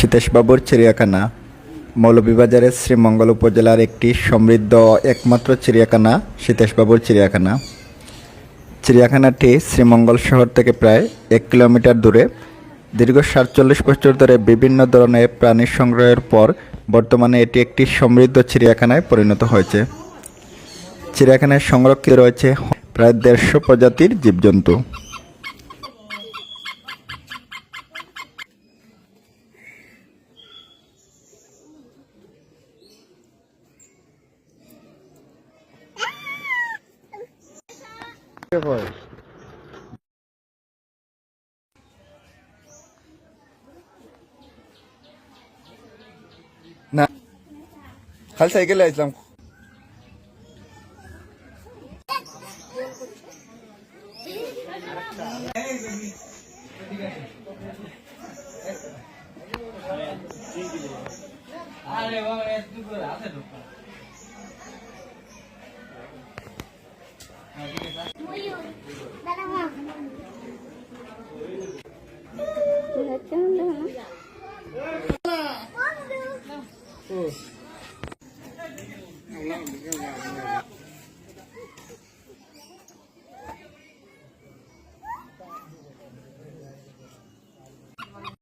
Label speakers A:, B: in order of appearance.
A: সীতেশবাবুর চিড়িয়াখানা মৌলভীবাজারের শ্রীমঙ্গল উপজেলার একটি সমৃদ্ধ একমাত্র চিড়িয়াখানা সীতেশবাবুর চিড়িয়াখানা। চিড়িয়াখানাটি শ্রীমঙ্গল শহর থেকে প্রায় 1 কিলোমিটার দূরে। দীর্ঘ 47 বছর ধরে বিভিন্ন ধরনের প্রাণী সংগ্রহের পর বর্তমানে এটি একটি সমৃদ্ধ চিড়িয়াখানায় পরিণত হয়েছে। চিড়িয়াখানায় সংরক্ষিত রয়েছে প্রায় 150 প্রজাতির জীবজন্তু। না, খালি সাইকেলে আসলাম।
B: আরে বাবা এত দূর আছে ঢোকা হ্যাঁ ঠিক আছে